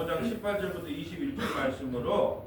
5장 18절부터 21절 말씀으로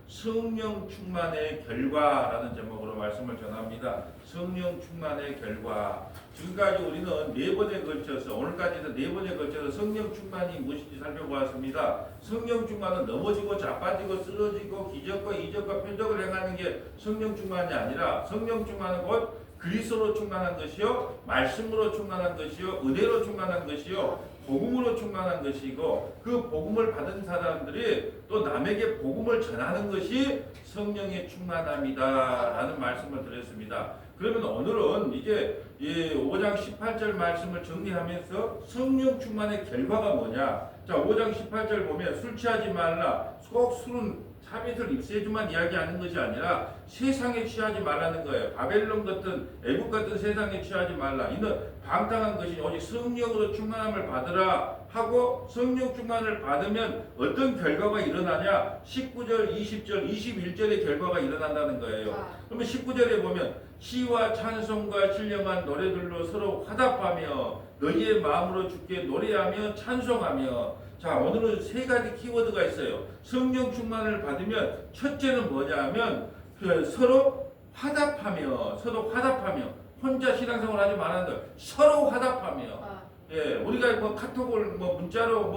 성령 충만의 결과라는 제목으로 말씀을 전합니다. 성령 충만의 결과. 지금까지 우리는 네 번에 걸쳐서 오늘까지는 네 번에 걸쳐서 성령 충만이 무엇인지 살펴보았습니다. 성령 충만은 넘어지고 자빠지고 쓰러지고 기적과 이적과 표적을 행하는 게 성령 충만이 아니라 성령 충만은 곧 그리스도로 충만한 것이요, 말씀으로 충만한 것이요, 은혜로 충만한 것이요, 복음으로 충만한 것이고, 그 복음을 받은 사람들이 또 남에게 복음을 전하는 것이 성령의 충만함이다라는 말씀을 드렸습니다. 그러면 오늘은 이제 5장 18절 말씀을 정리하면서 성령 충만의 결과가 뭐냐? 자, 5장 18절 보면 술 취하지 말라. 꼭 술은 참이슬 입세주만 이야기하는 것이 아니라 세상에 취하지 말라는 거예요. 바벨론 같은 애국 같은 세상에 취하지 말라. 이는 방탕한 것이 오직 성령으로 충만함을 받으라 하고, 성령 충만을 받으면 어떤 결과가 일어나냐? 19절, 20절, 21절의 결과가 일어난다는 거예요. 그러면 19절에 보면 시와 찬송과 신령한 노래들로 서로 화답하며 너희의 마음으로 주께 노래하며 찬송하며. 자, 오늘은 세 가지 키워드가 있어요. 성령 충만을 받으면 첫째는 뭐냐면 서로 화답하며, 혼자 신앙생활 하지 말라는 거예요. 서로 화답하며. 우리가 뭐 카톡을 문자로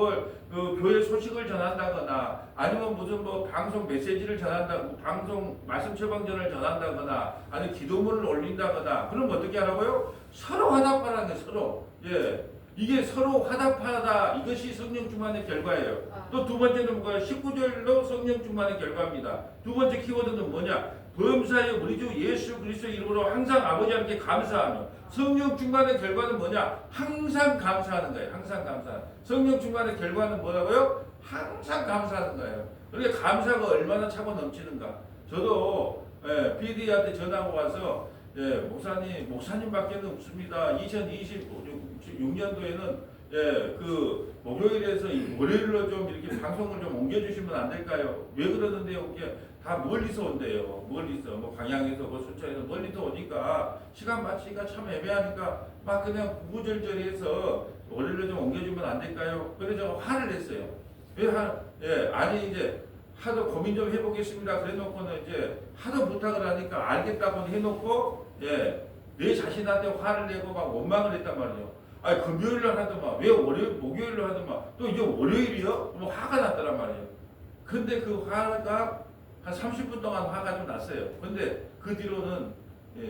교회 소식을 전한다거나 아니면 무슨 방송 메시지를 전한다고, 방송 말씀 처방전을 전한다거나 아니면 기도문을 올린다거나, 그럼 어떻게 하라고요? 서로 화답하라는 거예요. 서로. 이게 서로 화답하다, 이것이 성령 충만의 결과예요. 또 두 번째는 뭐예요? 19절로 성령 충만의 결과입니다. 두 번째 키워드는 뭐냐? 범사에 우리 주 예수 그리스도 이름으로 항상 아버지 함께 감사하며. 성령 충만의 결과는 뭐냐? 항상 감사하는 거예요. 항상 감사하는. 성령 충만의 결과는 뭐라고요? 항상 감사하는 거예요. 그러니까 감사가 얼마나 차고 넘치는가. 저도 PD한테 전화가 와서 목사님밖에는 없습니다. 2026년도에는 그 목요일에서 월요일로 좀 이렇게 방송을 좀 옮겨주시면 안 될까요? 왜 그러는데요? 이게 다 멀리서 온대요. 멀리서 광양에서 순천에서 멀리서 오니까 시간 맞추기가 참 애매하니까 막 그냥 구구절절해서 월요일로 좀 옮겨주면 안 될까요? 그래서 화를 냈어요. 아니 이제 하도 고민 좀 해보겠습니다. 그래놓고는 이제 하도 부탁을 하니까 알겠다고 해놓고 내 자신한테 화를 내고 막 원망을 했단 말이에요. 아니 금요일날 하더만 왜 목요일로 하더만 또 이제 월요일이요? 화가 났더란 말이에요. 근데 그 화가 한 30분 동안 화가 좀 났어요. 근데 그 뒤로는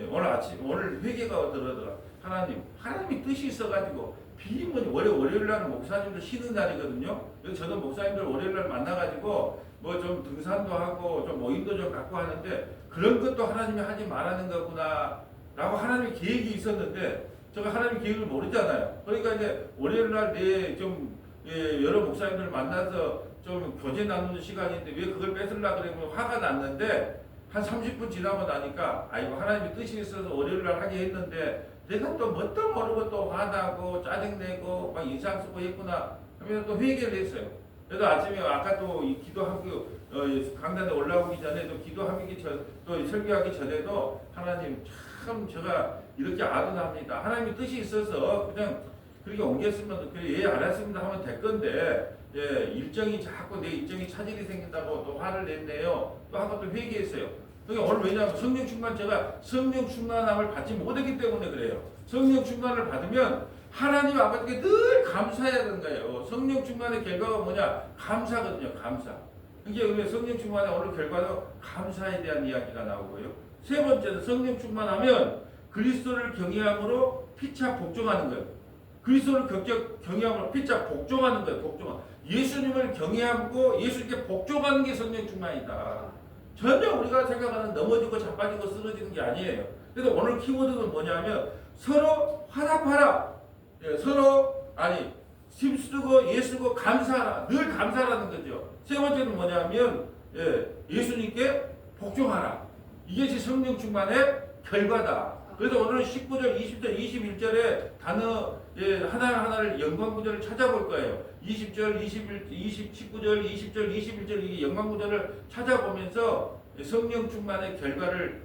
오늘 회개가 들어더라. 하나님이 뜻이 있어가지고 비밀은 월요일날은 목사님들 쉬는 날이거든요. 그래서 저도 목사님들 월요일날 만나가지고 좀 등산도 하고 좀 모임도 좀 갖고 하는데, 그런 것도 하나님이 하지 말라는 거구나 라고 하나님의 계획이 있었는데 제가 하나님의 계획을 모르잖아요. 그러니까 이제 월요일날 여러 목사님들 만나서 좀 교제 나누는 시간인데 왜 그걸 뺏으려고 그러면 화가 났는데, 한 30분 지나고 나니까 아이고 하나님의 뜻이 있어서 월요일날 하게 했는데 내가 또 뭣도 모르고 또 화나고 짜증내고 막 인상 쓰고 했구나 하면서 또 회개를 했어요. 그래서 아침에 아까 또 기도하고 강단에 올라오기 전에 또 설교하기 전에도 하나님 참 제가 이렇게 아둔합니다. 하나님의 뜻이 있어서 그냥 그렇게 옮겼으면 그래 알았습니다 하면 될 건데 일정이 자꾸 내 일정이 차질이 생긴다고 또 화를 냈네요. 또 하고 또 회개했어요. 그러니까 오늘 왜냐하면 제가 성령 충만함을 받지 못했기 때문에 그래요. 성령 충만을 받으면 하나님 아버지께 늘 감사해야 되는 거예요. 성령 충만의 결과가 뭐냐? 감사거든요. 감사. 이게 성령 충만의 오늘 결과도 감사에 대한 이야기가 나오고요. 세 번째는 성령 충만하면 그리스도를 경외함으로 피차 복종하는 거예요. 그리스도를 경외함으로 피차 복종하는 거예요. 복종하. 예수님을 경외하고 예수님께 복종하는 게 성령 충만이다. 전혀 우리가 생각하는 넘어지고 자빠지고 쓰러지는 게 아니에요. 그래서 오늘 키워드는 뭐냐면 서로 화답하라. 힘쓰고 예수고 감사하라. 늘 감사하라는 거죠. 세 번째는 뭐냐면 예수님께 복종하라. 이것이 성령 충만의 결과다. 그래서 오늘 19절, 20절, 21절에 단어 하나하나를 영광구절을 찾아볼 거예요. 20절, 19절, 20절, 21절 이게 영광구절을 찾아보면서 성령 충만의 결과를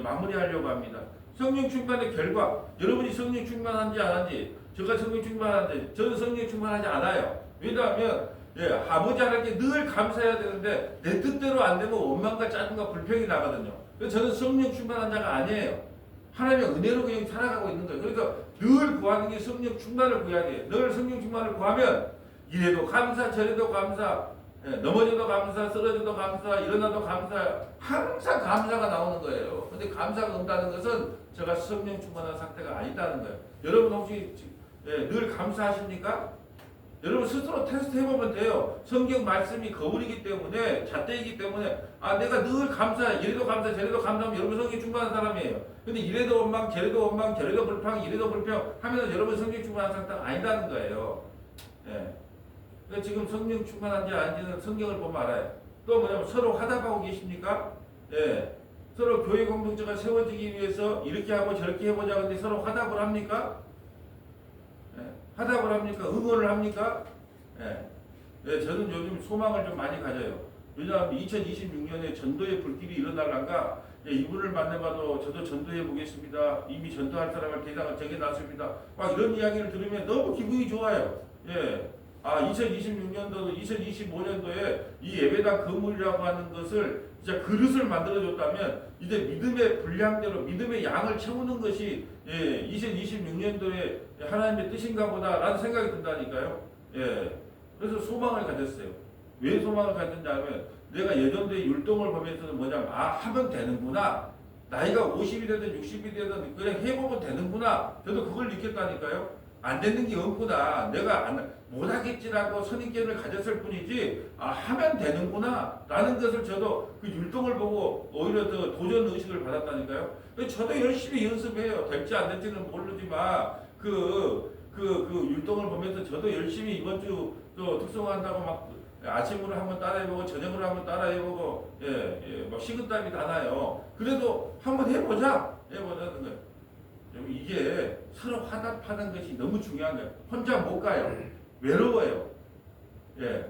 마무리하려고 합니다. 성령 충만의 결과, 여러분이 성령 충만한지 안 한지, 제가 성령 충만한데 저는 성령 충만하지 않아요. 왜냐하면 예, 아버지 하나님께 늘 감사해야 되는데 내 뜻대로 안 되면 원망과 짜증과 불평이 나거든요. 그래서 저는 성령 충만한 자가 아니에요. 하나님의 은혜로 그냥 살아가고 있는 거예요. 그러니까 늘 구하는 게 성령 충만을 구해야 돼요. 늘 성령 충만을 구하면 이래도 감사, 저래도 감사, 예, 넘어져도 감사, 쓰러져도 감사, 일어나도 감사, 항상 감사가 나오는 거예요. 근데 감사가 없다는 것은 제가 성령 충만한 상태가 아니다는 거예요. 여러분 혹시 늘 감사하십니까? 여러분 스스로 테스트 해보면 돼요. 성경 말씀이 거울이기 때문에 잣대이기 때문에 내가 늘 감사, 이래도 감사, 저래도 감사하면 여러분 성령 충만한 사람이에요. 근데 이래도 원망, 저래도 원망, 저래도 불평, 이래도 불평 하면서 여러분 성령 충만한 상태가 아니다는 거예요. 예. 그러니까 지금 성령 충만한지 아닌지는 성경을 보면 알아요. 또 뭐냐면 서로 화답하고 계십니까? 예. 서로 교회 공동체가 세워지기 위해서 이렇게 하고 저렇게 해보자 근데 서로 화답을 합니까? 화답을 합니까? 응원을 합니까? 예. 예, 저는 요즘 소망을 좀 많이 가져요. 왜냐하면 2026년에 전도의 불길이 일어날란가? 예, 이분을 만나봐도 저도 전도해 보겠습니다. 이미 전도할 사람을 대상을 정해놨습니다. 막 이런 이야기를 들으면 너무 기분이 좋아요. 예. 2026년도, 2025년도에 이 예배당 건물이라고 하는 것을 진짜 그릇을 만들어줬다면 이제 믿음의 분량대로 믿음의 양을 채우는 것이 2026년도에 하나님의 뜻인가 보다라는 생각이 든다니까요. 예. 그래서 소망을 가졌어요. 왜 소망을 가졌냐면 내가 예전도의 율동을 보면서는 뭐냐면 하면 되는구나. 나이가 50이 되든 60이 되든 그냥 해보면 되는구나. 저도 그걸 느꼈다니까요. 안 되는 게 없구나. 내가 못하겠지라고 선입견을 가졌을 뿐이지 하면 되는구나 라는 것을 저도 그 율동을 보고 오히려 더 도전 의식을 받았다니까요. 저도 열심히 연습해요. 될지 안 될지는 모르지만 그 율동을 보면서 저도 열심히 이번 주 또 특성한다고 막 아침으로 한번 따라해보고 저녁으로 한번 따라해보고 막 식은땀이 다 나요. 그래도 한번 해보자는 거예요. 이게 서로 화답하는 것이 너무 중요한 거예요. 혼자 못 가요. 외로워요. 예.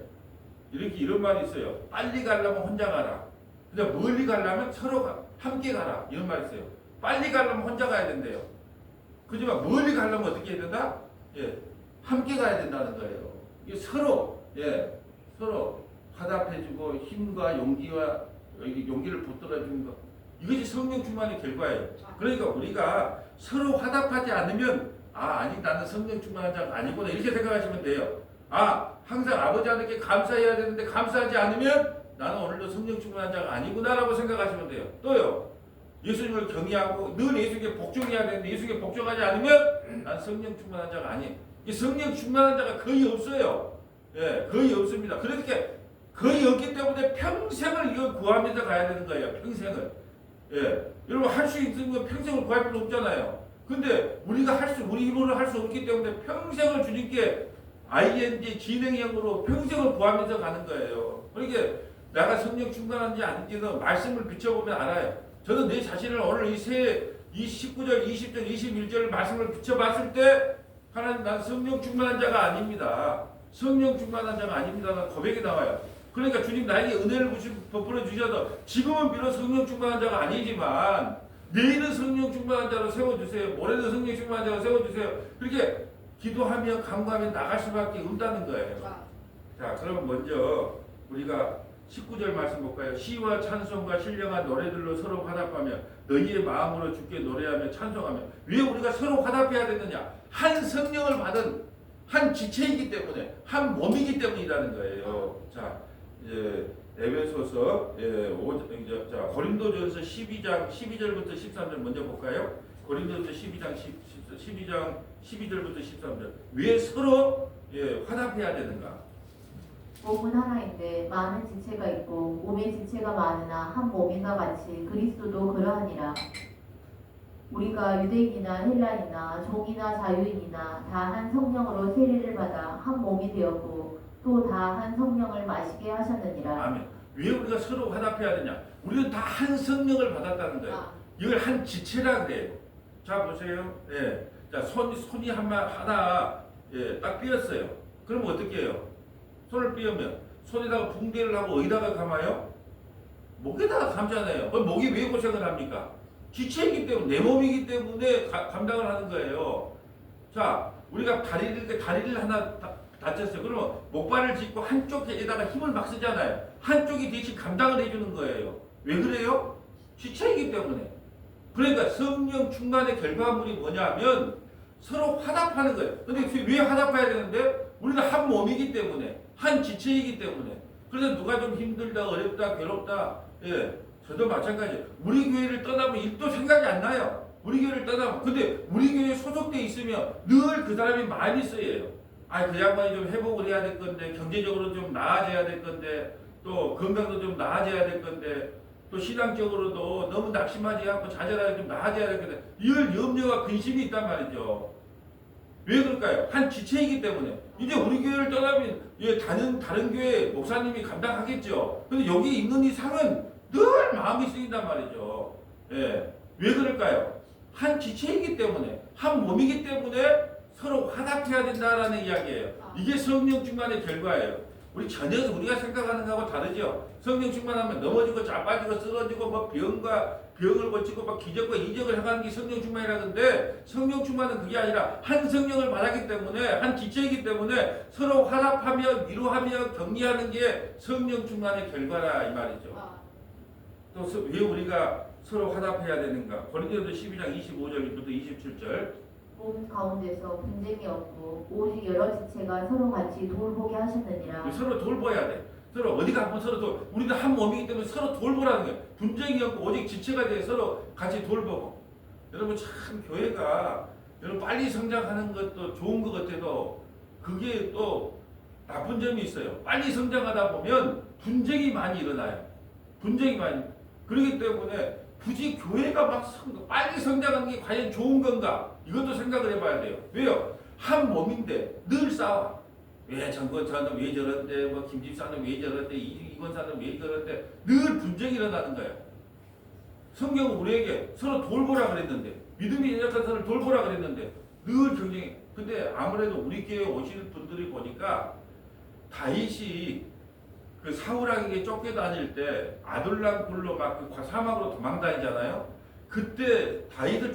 이런 말이 있어요. 빨리 가려면 혼자 가라. 근데 멀리 가려면 서로 함께 가라. 이런 말이 있어요. 빨리 가려면 혼자 가야 된대요. 그지만 멀리 가려면 어떻게 해야 된다? 예. 함께 가야 된다는 거예요. 이게 서로 화답해주고 힘과 용기를 붙들어주는 것. 이것이 성령 충만의 결과예요. 그러니까 우리가 서로 화답하지 않으면 아니 나는 성령 충만한 자가 아니구나 이렇게 생각하시면 돼요. 항상 아버지 하나님께 감사해야 되는데 감사하지 않으면 나는 오늘도 성령 충만한 자가 아니구나라고 생각하시면 돼요. 또요. 예수님을 경외하고 늘 예수님께 복종해야 되는데 예수님께 복종하지 않으면 난 성령 충만한 자가 아니에요. 이 성령 충만한 자가 거의 없어요. 예, 거의 없습니다. 그렇게 거의 없기 때문에 평생을 이거 구하면서 가야 되는 거예요. 평생을. 예, 여러분 할 수 있는 건 평생을 구할 필요 없잖아요. 근데 우리가 우리 힘으로 할 수 없기 때문에 평생을 주님께 ING 진행형으로 평생을 구하면서 가는 거예요. 그러니까 내가 성령 충만한지 아닌지는 말씀을 비춰보면 알아요. 저는 내 자신을 오늘 이 19절, 20절, 21절 말씀을 비춰봤을 때 하나님 난 성령 충만한 자가 아닙니다. 성령 충만한 자가 아닙니다라는 고백이 나와요. 그러니까 주님 나에게 은혜를 베풀어 주셔도 지금은 비록 성령 충만한 자가 아니지만 내일은 성령 충만한 자로 세워주세요. 모레는 성령 충만한 자로 세워주세요. 그렇게 기도하며 간구하며 나갈 수밖에 없다는 거예요. 자, 그럼 먼저 우리가 19절 말씀 볼까요? 시와 찬송과 신령한 노래들로 서로 화답하며 너희의 마음으로 주께 노래하며 찬송하며. 왜 우리가 서로 화답해야 되느냐? 한 성령을 받은 한 지체이기 때문에 한 몸이기 때문이라는 거예요. 자, 이제 에베소서 고린도전서 12절부터 13절 먼저 볼까요? 고린도전서 12장 12절부터 13절. 왜 서로 화답해야 되는가? 몸은 하나인데 많은 지체가 있고 몸의 지체가 많으나 한 몸인가 같이 그리스도도 그러하니라. 우리가 유대인이나 헬라인이나 종이나 자유인이나 다 한 성령으로 세례를 받아 한 몸이 되었고 또 다 한 성령을 마시게 하셨느니라. 아멘. 왜 우리가 서로 화답해야 되냐? 우리는 다 한 성령을 받았다는 거예요. 이걸 한 지체라 그래요. 자 보세요. 예. 자 손이 하나 딱 삐었어요. 그럼 어떻게 해요? 손을 삐으면 손에다가 붕대를 하고 어디다가 감아요? 목에다가 감잖아요. 그럼 목이 왜 고생을 합니까? 지체이기 때문에 내 몸이기 때문에 감당을 하는 거예요. 자 우리가 다리를 하나 다쳤어요. 그러면 목발을 짚고 한쪽에다가 힘을 막 쓰잖아요. 한쪽이 대신 감당을 해주는 거예요. 왜 그래요? 지체이기 때문에. 그러니까 성령 충만의 결과물이 뭐냐면 서로 화답하는 거예요. 근데 왜 화답해야 되는데? 우리는 한 몸이기 때문에, 한 지체이기 때문에. 그래서 누가 좀 힘들다, 어렵다, 괴롭다, 예, 저도 마찬가지예요. 우리 교회를 떠나면 일도 생각이 안 나요. 우리 교회를 떠나면. 근데 우리 교회에 소속돼 있으면 늘 그 사람이 많이 쓰여요. 아, 그 양반이 좀 회복을 해야 될 건데, 경제적으로 좀 나아져야 될 건데, 또 건강도 좀 나아져야 될 건데, 또 신앙적으로도 너무 낙심하지 않고 좌절하게 좀 나아져야 될 건데, 늘 염려와 근심이 있단 말이죠. 왜 그럴까요? 한 지체이기 때문에. 이제 우리 교회를 떠나면 예, 다른 교회 목사님이 감당하겠죠. 근데 여기 있는 이상은 늘 마음이 쓰인단 말이죠. 예. 왜 그럴까요? 한 지체이기 때문에, 한 몸이기 때문에 서로 화답해야 된다라는 이야기예요. 이게 성령 충만의 결과예요. 우리 전혀 우리가 생각하는 거하고 다르죠. 성령 충만하면 넘어지고 자빠지고 쓰러지고 뭐 병을 고치고 막 기적과 이적을 해가는 게 성령 충만이라는데, 성령 충만은 그게 아니라 한 성령을 말하기 때문에, 한 지체이기 때문에 서로 화답하며 위로하며 격려하는 게 성령 충만의 결과라 이 말이죠. 또 왜 우리가 서로 화답해야 되는가? 고린도서 12장 25절부터 27절. 몸 가운데서 분쟁이 없고 오직 여러 지체가 서로 같이 돌보게 하셨느니라. 서로 돌봐야 돼. 서로 어디가 한번 우리도 한 몸이기 때문에 서로 돌보라는 거예요. 분쟁이 없고 오직 지체가 돼 서로 같이 돌보고. 여러분 참 교회가 여러분 빨리 성장하는 것도 좋은 것 같아도 그게 또 나쁜 점이 있어요. 빨리 성장하다 보면 분쟁이 많이 일어나요. 분쟁이 많이. 그렇기 때문에 굳이 교회가 막 빨리 성장하는 게 과연 좋은 건가? 이것도 생각을 해봐야 돼요. 왜요? 한 몸인데 늘 싸워. 왜 정권사는 왜 저런데, 뭐 김집사는 왜 저런데, 이권사는 왜 저런데, 늘 분쟁이 일어나는 거예요. 성경은 우리에게 서로 돌보라 그랬는데, 믿음이 연약한 사람을 돌보라 그랬는데 늘 경쟁이. 근데 아무래도 우리 교회에 오시는 분들이 보니까 다윗이 그 사울왕에게 쫓겨다닐 때 아둘람 굴로 막 그 사막으로 도망다니잖아요. 그때 다윗을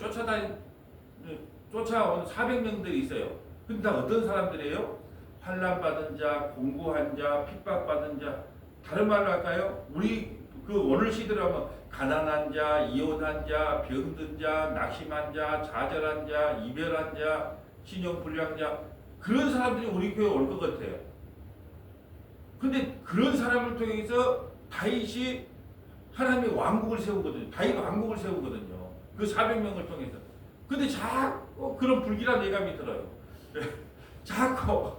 쫓아온 400명들이 있어요. 근데 다 어떤 사람들이에요? 환난받은 자, 공고한 자, 핍박받은 자. 다른 말로 할까요? 우리 그 오늘 시대로 하면 가난한 자, 이혼한 자, 병든 자, 낙심한 자, 좌절한 자, 이별한 자, 신용불량 자. 그런 사람들이 우리 교회에 올 것 같아요. 근데 그런 사람을 통해서 다윗이 하나님의 왕국을 세우거든요. 다윗 왕국을 세우거든요. 그 400명을 통해서. 근데 자꾸 그런 불길한 예감이 들어요. 자꾸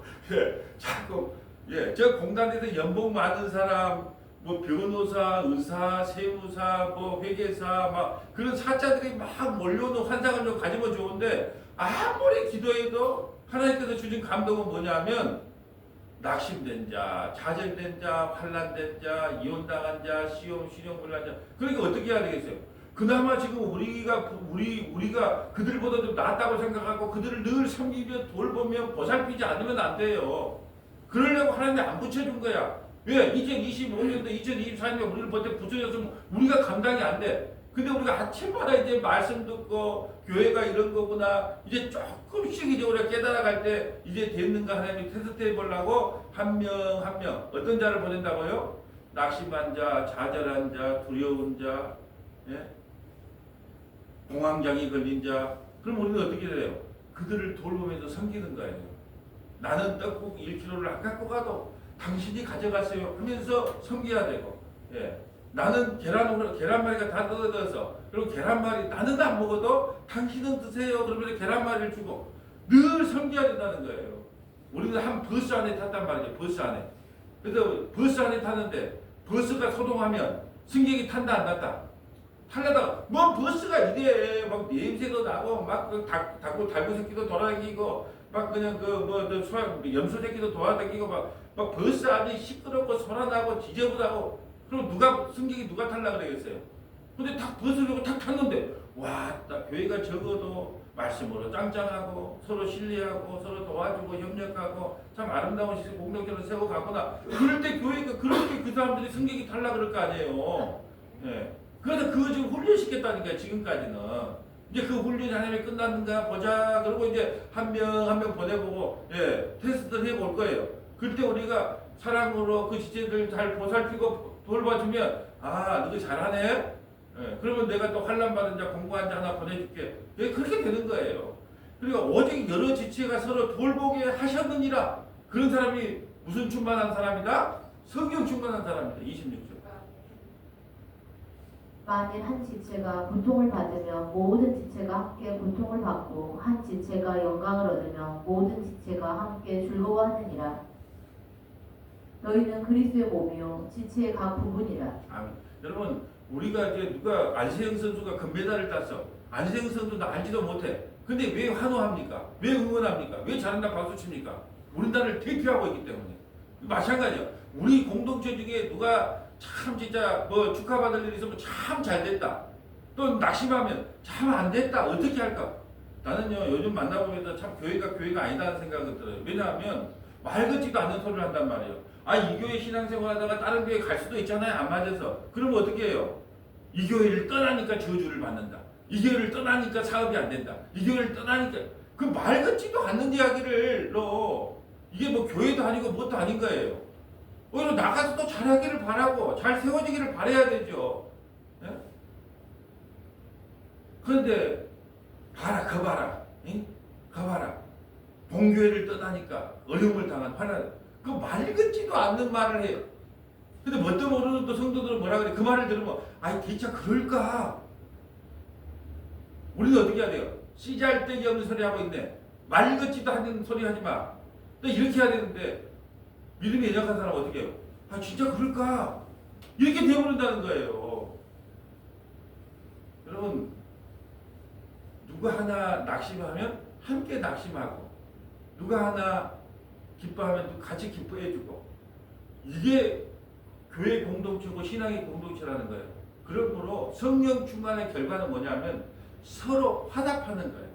저 공단에서 연봉 많은 사람, 뭐 변호사, 의사, 세무사, 뭐 회계사, 막 그런 사자들이 막 몰려오는 환상을 좀 가지면 좋은데 아무리 기도해도 하나님께서 주신 감동은 뭐냐면 낙심된 자, 좌절된 자, 환난된 자, 이혼당한 자, 신용불량 자. 그러니까 어떻게 해야 되겠어요? 그나마 지금 우리가 그들보다 좀 낫다고 생각하고 그들을 늘 섬기며 돌보며 보살피지 않으면 안 돼요. 그러려고 하나님이 안 붙여준 거야. 왜? 2025년도 2024년에 우리를 버텨 붙여줬으면 우리가 감당이 안 돼. 근데 우리가 아침마다 이제 말씀 듣고 교회가 이런 거구나 이제 조금씩 이제 우리가 깨달아갈 때 이제 됐는가 하나님이 테스트 해보려고 한 명 한 명 어떤 자를 보낸다고요? 낙심한 자, 좌절한 자, 두려운 자, 예? 공황장애 걸린 자. 그럼 우리는 어떻게 돼요? 그들을 돌보면서 섬기는 거예요. 나는 떡국 1kg를 안 갖고 가도 당신이 가져갔어요 하면서 섬겨야 되고, 예. 나는 계란말이가 다 떨어져서 그리고 계란말이 나는 안 먹어도 당신은 드세요 그러면서 계란말이를 주고 늘 섬겨야 된다는 거예요. 우리는 한 버스 안에 탔단 말이죠. 버스 안에. 그래서 버스 안에 타는데 버스가 소동하면 승객이 탄다 안 탄다? 타려다가 뭐 버스가 이래 막 냄새도 나고 막 달고 새끼도 돌아다니고 막 그냥 염소 새끼도 돌아다니고 막 버스 안이 시끄럽고 소란나고 지저분하고. 그럼 승객이 누가 탈라 그러겠어요? 근데 탁 버스를 탁 탔는데 와, 나 교회가 적어도 말씀으로 짱짱하고 서로 신뢰하고 서로 도와주고 협력하고 참 아름다운 시설 공동체를 세워가구나. 그럴 때 교회가 그렇게 그 사람들이 승객이 탈라 그럴 거 아니에요. 예. 그래서 그거 지금 훈련시켰다니까요. 지금까지는. 이제 그 훈련이 하나님이 끝났는가 보자. 그러고 이제 한 명 한 명 보내보고 테스트를 해볼 거예요. 그때 우리가 사랑으로 그 지체들 잘 보살피고 돌봐주면 너거 잘하네. 그러면 내가 또 환난 받은 자 공부한 자 하나 보내줄게. 그렇게 되는 거예요. 그러니까 오직 여러 지체가 서로 돌보게 하셨느니라. 그런 사람이 무슨 충만한 사람이다? 성령 충만한 사람이다. 26절. 만일 한 지체가 고통을 받으면 모든 지체가 함께 고통을 받고 한 지체가 영광을 얻으면 모든 지체가 함께 즐거워하느니라. 너희는 그리스도의 몸이요 지체의 각 부분이라. 아멘. 여러분 우리가 이제 누가 안세영 선수가 금메달을 땄어. 안세영 선수도 알지도 못해. 근데 왜 환호합니까? 왜 응원합니까? 왜 잘한다 박수 칩니까? 우리나라를 대표하고 있기 때문에. 마찬가지야. 우리 공동체 중에 누가 참 진짜 뭐 축하받을 일이 있으면 참 잘 됐다. 또 낙심하면 참 안 됐다. 어떻게 할까? 나는요 요즘 만나보면서 참 교회가 아니다는 생각이 들어요. 왜냐하면 말 같지도 않는 소리를 한단 말이에요. 이 교회 신앙생활 하다가 다른 교회 갈 수도 있잖아요. 안 맞아서. 그러면 어떻게 해요? 이 교회를 떠나니까 저주를 받는다. 이 교회를 떠나니까 사업이 안 된다. 이 교회를 떠나니까 그 말 같지도 않는 이야기를 이게 뭐 교회도 아니고 뭣도 아닌 거예요. 오히려 나가서 또 잘하기를 바라고 잘 세워지기를 바라야 되죠. 예? 그런데 봐라. 응? 봐라. 본교회를 떠나니까 어려움을 당한 환난. 그 말 같지도 않는 말을 해요. 근데 뭣도 모르는 또 성도들은 뭐라 그래? 그 말을 들으면 진짜 그럴까? 우리는 어떻게 해야 돼요? 씨잘데기 없는 소리 하고 있네. 말 같지도 않은 소리 하지 마. 또 이렇게 해야 되는데 믿음이 연약한 사람은 어떻게 해요? 진짜 그럴까? 이렇게 되어버린다는 거예요. 여러분 누가 하나 낙심하면 함께 낙심하고 누가 하나 기뻐하면 같이 기뻐해주고 이게 교회 공동체고 신앙의 공동체라는 거예요. 그러므로 성령 충만의 결과는 뭐냐면 서로 화답하는 거예요.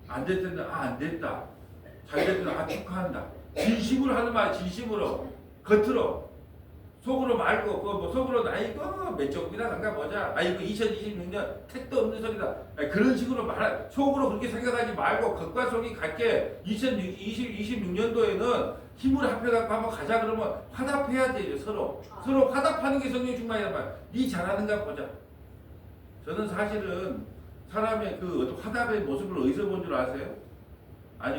안 됐을 때는 안 됐다. 잘 됐다. 축하한다. 진심으로 하는 말 진심으로 겉으로 속으로 말고 뭐 속으로 이거 몇 쪽이나 간가 보자. 이거 2026년 택도 없는 소리다. 그런 식으로 속으로 그렇게 생각하지 말고 겉과 속이 같게 2026년도에는 힘을 합해갖고 한번 가자. 그러면 화답해야 돼요. 서로 화답하는 게 성령 충만이란 말이야. 네 잘하는가 보자. 저는 사실은 사람의 그 어떤 화답의 모습을 어디서 본 줄 아세요?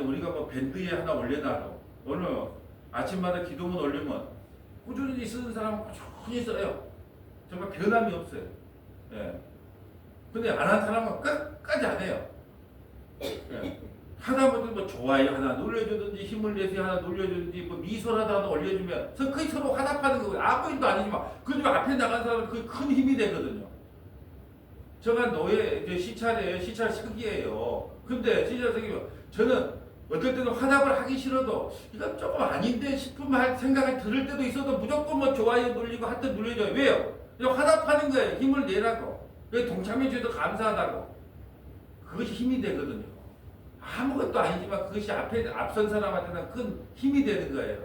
우리가 뭐 밴드에 하나 올려놔도 오늘 아침마다 기도문 올리면 꾸준히 쓰는 사람은 꾸준히 써요. 정말 변함이 없어요. 근데 안 한 사람은 끝까지 안 해요. 하다못해 뭐 좋아요 하나 눌러주든지 힘을 내서 하나 눌러주든지 뭐 미소라도 하나 올려주면 거의 서로 화답하는 거고요. 아무 일도 아니지만 그중 앞에 나간 사람은 그게 큰 힘이 되거든요. 저가 노예 이제 시찰 시기예요. 근데 시찰 시기면 저는 어떨 때는 화답을 하기 싫어도 이건 조금 아닌데 싶으면 생각이 들을 때도 있어도 무조건 뭐 좋아요 눌리고 하트 눌려줘요. 왜요? 화답하는 거예요. 힘을 내라고. 동참해 주셔도 감사하다고. 그것이 힘이 되거든요. 아무것도 아니지만 그것이 앞선 사람한테는 큰 힘이 되는 거예요.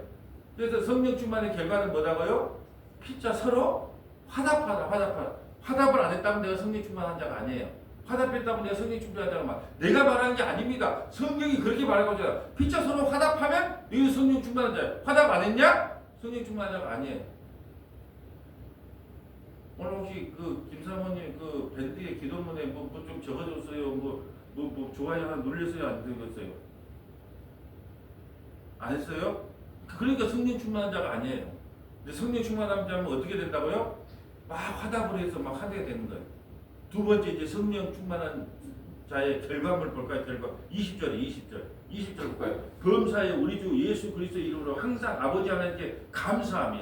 그래서 성령 충만의 결과는 뭐라고요? 피자 서로 화답하다. 화답을 안 했다면 내가 성령 충만한 자가 아니에요. 화답했다면 내가 성령 충만한 자가 아니에요. 내가 말하는 게 아닙니다. 성경이 그렇게 말하고 있잖아요. 피자 서로 화답하면 이거 성령 충만한 자예요. 화답 안 했냐? 성령 충만한 자가 아니에요. 오늘 혹시 그 김사모님 그 밴드의 기도문에 뭐 좀 적어줬어요? 뭐 좋아요 하나 눌렸어요? 안 눌렸어요? 안 했어요? 그러니까 성령 충만한 자가 아니에요. 근데 성령 충만한 자면 어떻게 된다고요? 막 화답을 해서 막 하게 되는 거예요. 두 번째 이제 성령 충만한 자의 결과물 볼까요? 20절 볼까요? 범사에 우리 주 예수 그리스도의 이름으로 항상 아버지 하나님께 감사하며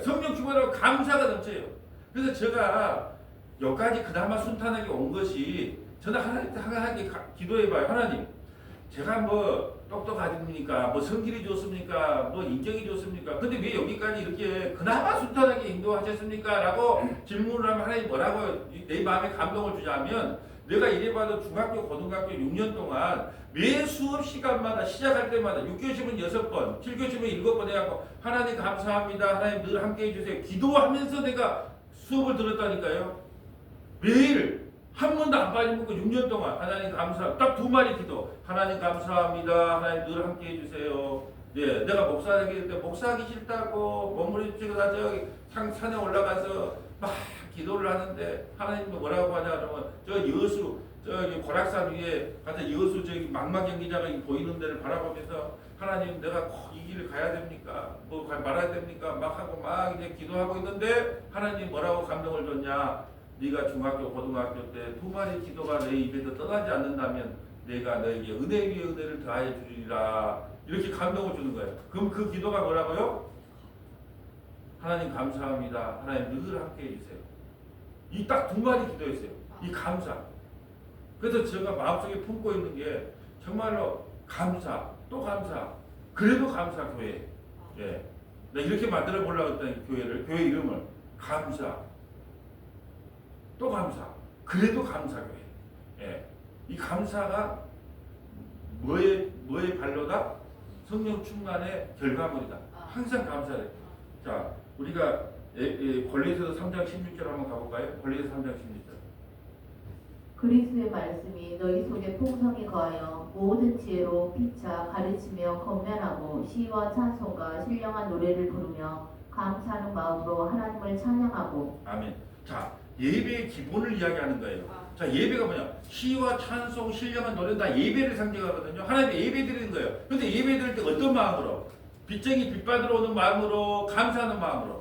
성령 충만하고 감사가 넘쳐요. 그래서 제가 여기까지 그나마 순탄하게 온 것이 저는 하나님께 기도해봐요. 하나님, 제가 뭐 똑똑하십니까? 뭐 성질이 좋습니까? 뭐 인격이 좋습니까? 근데 왜 여기까지 이렇게 그나마 순탄하게 인도하셨습니까? 라고 질문을 하면 하나님 뭐라고 내 마음에 감동을 주자면 내가 이래봐도 중학교, 고등학교 6년 동안 매 수업 시간마다 시작할 때마다 6교시면 6번, 7교시면 7번 해갖고 하나님 감사합니다. 하나님 늘 함께 해주세요. 기도하면서 내가 수업을 들었다니까요. 매일 한 번도 안 빠짐없고 6년 동안 하나님 감사, 딱 두 마리 기도. 하나님 감사합니다. 하나님 늘 함께 해주세요. 예, 내가 목사하기 했는데 목사하기 싫다고 몸부림치고 나 저기 산에 올라가서 막 기도를 하는데 하나님이 뭐라고 하냐 그러면 저 여수 저기 고락산 위에 가서 여수 저기 망망 경기장이 보이는 데를 바라보면서 하나님 내가 꼭 이 길을 가야 됩니까? 뭐 말아야 됩니까? 막 하고 막 이제 기도하고 있는데 하나님 뭐라고 감동을 줬냐? 네가 중학교 고등학교 때 두 마리 기도가 내 입에서 떠나지 않는다면 내가 너에게 은혜 위에 은혜를 더하여 주리라. 이렇게 감동을 주는 거예요. 그럼 그 기도가 뭐라고요? 하나님 감사합니다. 하나님 늘 함께 해주세요. 이 딱 두 마디 기도했어요. 이 감사. 그래서 제가 마음속에 품고 있는 게 정말로 감사, 또 감사, 그래도 감사 교회. 예. 나 이렇게 만들어 보려고 했더니 교회를, 교회 이름을 감사, 또 감사, 그래도 감사 교회. 예. 이 감사가 뭐의 발로다? 성령 충만의 결과물이다. 항상 감사해. 자, 우리가 골로새서 3장 16절 한번 가볼까요? 골로새서 3장 16절. 그리스도의 말씀이 너희 속에 풍성히 거하여 모든 지혜로 피차 가르치며 권면하고 시와 찬송과 신령한 노래를 부르며 감사하는 마음으로 하나님을 찬양하고. 아멘. 자, 예배의 기본을 이야기하는 거예요. 자, 예배가 뭐냐? 시와 찬송, 신령한 노래는 다 예배를 상징하거든요. 하나님께 예배 드리는 거예요. 근데 예배 드릴 때 어떤 마음으로? 빚쟁이 빚받으러 오는 마음으로, 감사하는 마음으로.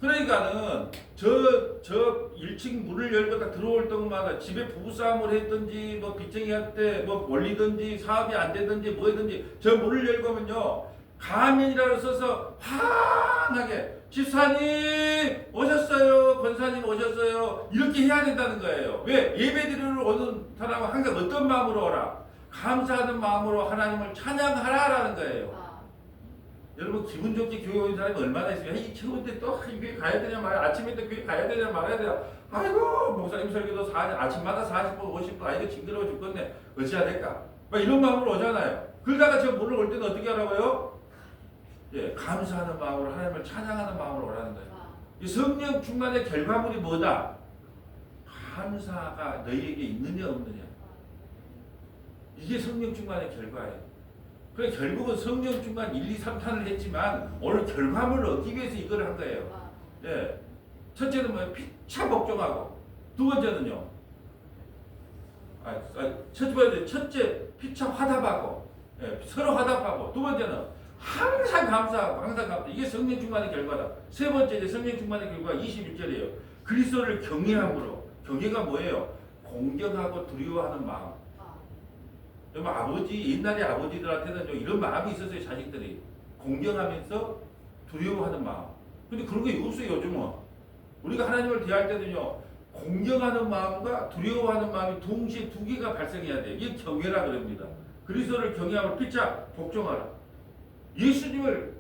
그러니까는 저 1층 문을 열고 딱 들어올 때마다 집에 부부싸움을 했든지 뭐 빚쟁이한테 뭐 몰리든지 사업이 안 되든지 뭐든지 저 문을 열고면요 가면이라고 써서 환하게 집사님 오셨어요, 권사님 오셨어요, 이렇게 해야 된다는 거예요. 왜? 예배드리러 오는 사람은 항상 어떤 마음으로 오라? 감사하는 마음으로 하나님을 찬양하라라는 거예요. 여러분 기분 좋게 교회 오는 사람이 얼마나 있어요? 이 추운데 또 교회 가야 되냐 말이야. 아침에 또 교회 가야 되냐 말아야 되냐. 아이고 목사님 설교도 아침마다 40분 50분 아이고 징그러워 죽겠네. 어찌해야 될까? 막 이런 마음으로 오잖아요. 그러다가 저 문을 올 때는 어떻게 하라고요? 예, 감사하는 마음으로 하나님을 찬양하는 마음으로 오라는 거예요. 이 성령 충만의 결과물이 뭐다? 감사가 너희에게 있느냐 없느냐. 이게 성령 충만의 결과예요. 그래 결국은 성령 충만 1, 2, 3탄을 했지만 오늘 결과물을 얻기 위해서 이걸 한 거예요. 예. 첫째는 뭐예요? 피차 복종하고. 두 번째는요. 첫째 피차 화답하고. 예. 서로 화답하고. 두 번째는 항상 감사하고 항상 감사. 이게 성령 충만의 결과다. 세 번째 이제 성령 충만의 결과가 21절이에요. 그리스도를 경외함으로. 경외가 뭐예요? 공경하고 두려워하는 마음. 여러분 옛날에 아버지들한테는 이런 마음이 있었어요. 자식들이 공경하면서 두려워하는 마음. 근데 그런 게 없어요. 요즘은 우리가 하나님을 대할 때는요 공경하는 마음과 두려워하는 마음이 동시에 두 개가 발생해야 돼요. 이게 경외라 그럽니다. 그리스도를 경외하고 피차 복종하라. 예수님을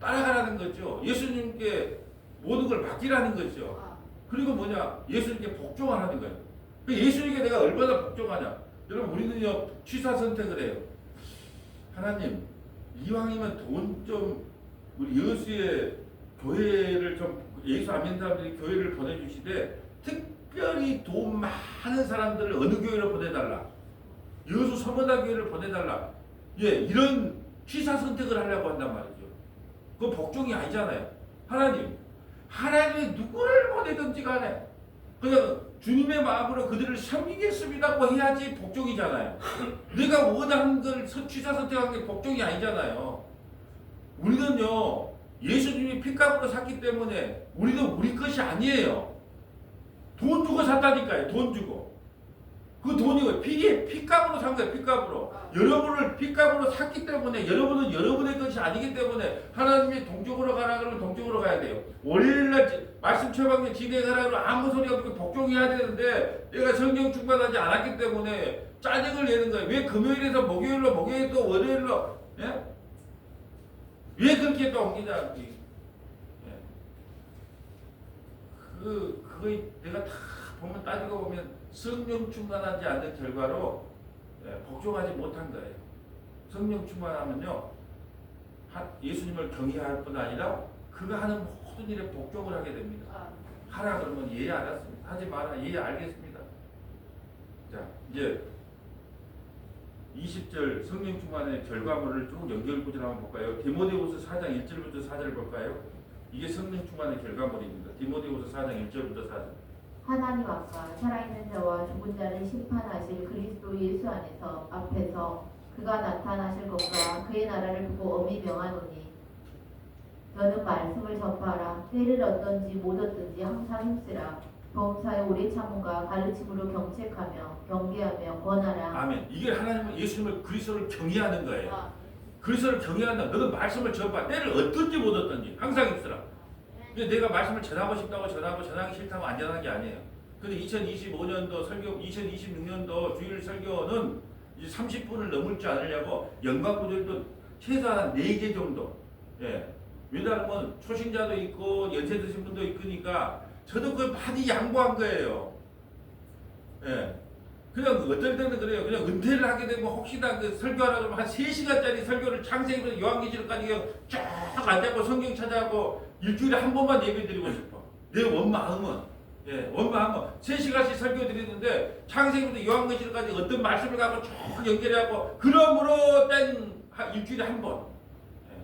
따라가라는 거죠. 예수님께 모든 걸 맡기라는 거죠. 그리고 뭐냐? 예수님께 복종하라는 거예요. 예수님께 내가 얼마나 복종하냐? 여러분 우리는요 취사 선택을 해요. 하나님 이왕이면 돈 좀 우리 여수의 교회를 좀 예수 안 믿는 사람들이 교회를 보내주시되 특별히 돈 많은 사람들을 어느 교회로 보내달라. 여수 서문화 교회를 보내달라. 예, 이런 취사 선택을 하려고 한단 말이죠. 그건 복종이 아니잖아요. 하나님이 누구를 보내든지 간에 그냥 주님의 마음으로 그들을 섬기겠습니다고 해야지 복종이잖아요. 내가 원하는 걸 취사 선택한 게 복종이 아니잖아요. 우리는요 예수님이 핏값으로 샀기 때문에 우리는 우리 것이 아니에요. 돈 주고 샀다니까요. 돈 주고. 그 돈이 핏값으로 산 거예요. 핏값으로. 여러분을 핏값으로 샀기 때문에 여러분은 여러분의 것이 아니기 때문에 하나님이 동쪽으로 가라 그러면 동쪽으로 가야 돼요. 월요일날 말씀 처방에 진행하라 그러면 아무 소리 없이 복종해야 되는데 내가 성령 충만하지 않았기 때문에 짜증을 내는 거예요. 왜 금요일에서 목요일 또 월요일로 예? 왜 그렇게 또 옮기자. 예. 그거 내가 다 보면 따지고 보면 성령 충만하지 않는 결과로 복종하지 못한 거예요. 성령 충만하면요 예수님을 경외할 뿐 아니라 그가 하는 모든 일에 복종을 하게 됩니다. 하라 그러면 예 알았습니다. 하지 마라 예 알겠습니다. 자 이제 20절 성령 충만의 결과물을 쭉 연결구절 한번 볼까요? 디모데후서 4장 1절부터 4절 볼까요? 이게 성령 충만의 결과물입니다. 디모데후서 4장 1절부터 4절. 하나님 앞과 살아있는 자와 죽은 자를 심판하실 그리스도 예수 안에서 앞에서 그가 나타나실 것과 그의 나라를 보고 엄히 명하노니 너는 말씀을 전파하라. 때를 얻든지 못 얻든지 항상 힘쓰라. 범사에 오래 참음과 가르침으로 경책하며 경계하며 권하라. 아멘. 이게 하나님은 예수님을 그리스도를 경외하는 거예요. 그리스도를 경외한다. 너는 말씀을 전파. 때를 얻든지 못 얻든지 항상 힘쓰라. 근데 내가 말씀을 전하고 싶다고 전하기 싫다고 안 전하는 게 아니에요. 근데 2025년도 설교, 2026년도 주일 설교는 이제 30분을 넘을지 않으려고 연관구절도 최소한 4개 정도. 예. 왜냐하면 초신자도 있고 연세 드신 분도 있으니까 저도 그걸 많이 양보한 거예요. 예. 그냥 어떨 때는 그래요. 그냥 은퇴를 하게 되면 혹시나 그 설교하라 그러면 한 3시간짜리 설교를 창세기부터 요한계시록까지 그냥 쫙 앉아고 성경 찾아가고 일주일에 한 번만 예배 드리고 싶어. 내 원마음은. 예, 원마음은 3시간씩 설교 드리는데 창세기부터 요한계시록까지 어떤 말씀을 갖고 쭉 연결해갖고 그러므로 땡 일주일에 한 번. 예.